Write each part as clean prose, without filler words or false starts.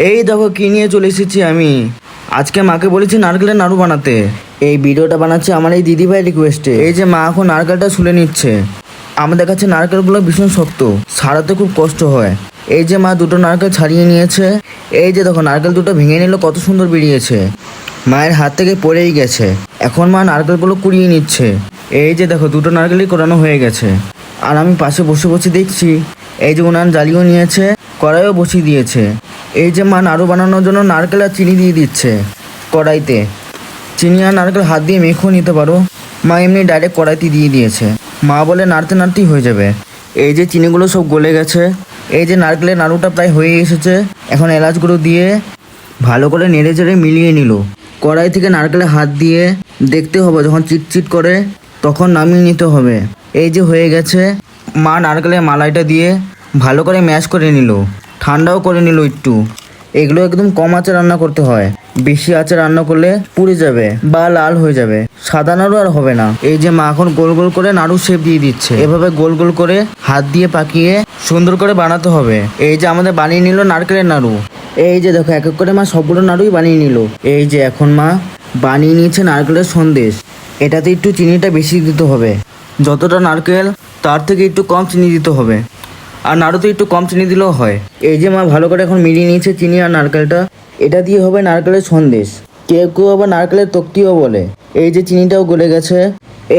এই দেখো কি নিয়ে চলে এসেছি আমি। আজকে মাকে বলেছি নারকেলের নাড়ু বানাতে। এই ভিডিওটা বানাচ্ছি আমার এই দিদিভাই রিকোয়েস্টে। এই যে মা এখন নারকেলটা ছুলে নিচ্ছে। আমাদের কাছে নারকেলগুলো ভীষণ শক্ত, ছাড়াতে খুব কষ্ট হয়। এই যে মা দুটো নারকেল ছাড়িয়ে নিয়েছে। এই যে দেখো নারকেল দুটো ভেঙে নিল, কত সুন্দর বেরিয়েছে। মায়ের হাত থেকে পড়েই গেছে। এখন মা নারকেলগুলো কুড়িয়ে নিচ্ছে। এই যে দেখো দুটো নারকেলই কোরানো হয়ে গেছে। আর আমি পাশে বসে বসে দেখছি। এই যে উনান জ্বালিয়েও নিয়েছে, কড়াইও বসিয়ে দিয়েছে। এই যে মা নাড়ু বানানোর জন্য নারকেল আর চিনি দিয়ে দিচ্ছে কড়াইতে। চিনি আর নারকেল হাত দিয়ে মেখেও নিতে পারো, মা এমনি ডাইরেক্ট কড়াইতে দিয়ে দিয়েছে। মা বলে নাড়তে নাড়তেই হয়ে যাবে। এই যে চিনিগুলো সব গলে গেছে। এই যে নারকেলের নাড়ুটা প্রায় হয়ে এসেছে। এখন এলাচগুলো দিয়ে ভালো করে নেড়ে চেড়ে মিলিয়ে নিল। কড়াই থেকে নারকেলে হাত দিয়ে দেখতে হবে, যখন চিটচিট করে তখন নামিয়ে নিতে হবে। এই যে হয়ে গেছে। মা নারকেলের মালাইটা দিয়ে ভালো করে ম্যাশ করে নিল, ঠান্ডাও করে নিল একটু। এগুলো একদম কম আঁচে রান্না করতে হয়, বেশি আঁচে রান্না করলে পুড়ে যাবে বা লাল হয়ে যাবে, সাদা নাড়ু আর হবে না। এই যে মা এখন গোল গোল করে নাড়ু শেপ দিয়ে দিচ্ছে। এভাবে গোল গোল করে হাত দিয়ে পাকিয়ে সুন্দর করে বানাতে হবে। এই যে আমাদের বানিয়ে নিল নারকেলের নাড়ু। এই যে দেখো এক এক করে মা সবগুলো নাড়ুই বানিয়ে নিল। এই যে এখন মা বানিয়ে নিয়েছে নারকেলের সন্দেশ। এটাতে একটু চিনিটা বেশি দিতে হবে, যতটা নারকেল তার থেকে একটু কম চিনি দিতে হবে। আর নাড়ুতে একটু কম চিনি দিলেও হয়। এই যে মা ভালো করে এখন মিলিয়ে নিয়েছে চিনি আর নারকেলটা। এটা দিয়ে হবে নারকেলের সন্দেশ। কেউ কেউ আবার নারকেলের তক্তিও বলে। এই যে চিনিটাও গলে গেছে।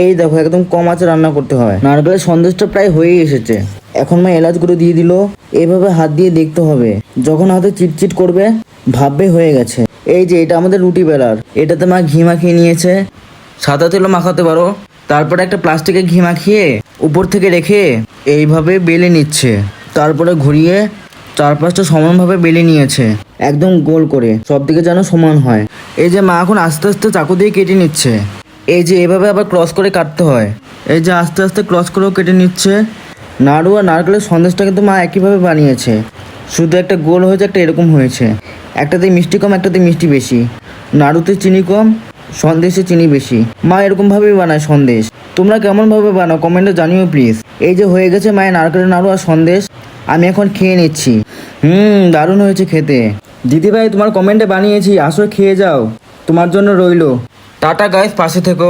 এই দেখো একদম কম আঁচে রান্না করতে হয়। নারকেলের সন্দেশটা প্রায় হয়েই এসেছে। এখন মা এলাচগুলো দিয়ে দিল। এইভাবে হাত দিয়ে দেখতে হবে, যখন হাতে চিটচিট করবে ভাববে হয়ে গেছে। এই যে এটা আমাদের রুটি বেলার। এটাতে মা ঘি মাখিয়ে নিয়েছে, সাদা তেলও মাখাতে পারো। তারপরে একটা প্লাস্টিকে ঘি মাখিয়ে উপর থেকে রেখে এইভাবে বেলে নিচ্ছে। তারপরে ঘুরিয়ে চারপাশটা সমানভাবে বেলে নিয়েছে, একদম গোল করে, সব দিকে যেন সমান হয়। এই যে মা এখন আস্তে আস্তে চাকু দিয়ে কেটে নিচ্ছে। এই যে এভাবে আবার ক্রস করে কাটতে হয়। এই যে আস্তে আস্তে ক্রস করেও কেটে নিচ্ছে। নাড়ু আর নারকেলের সন্দেশটা কিন্তু মা একইভাবে বানিয়েছে, শুধু একটা গোল হয়েছে, একটা এরকম হয়েছে। একটাতে মিষ্টি কম, একটাতে মিষ্টি বেশি। নাড়ুতে চিনি কম, সন্দেশে চিনি বেশি। মা এরকমভাবেই বানায় সন্দেশ। তোমরা কেমনভাবে বানাও কমেন্টে জানিও প্লিজ। এই যে হয়ে গেছে মায়ের নারকেলের নাড়ু আর সন্দেশ। আমি এখন খেয়ে নিচ্ছি। দারুণ হয়েছে খেতে। দিদিভাই তোমার কমেন্টে বানিয়েছি, আসো খেয়ে যাও, তোমার জন্য রইলো। টাটা গাইস, পাশে থেকো।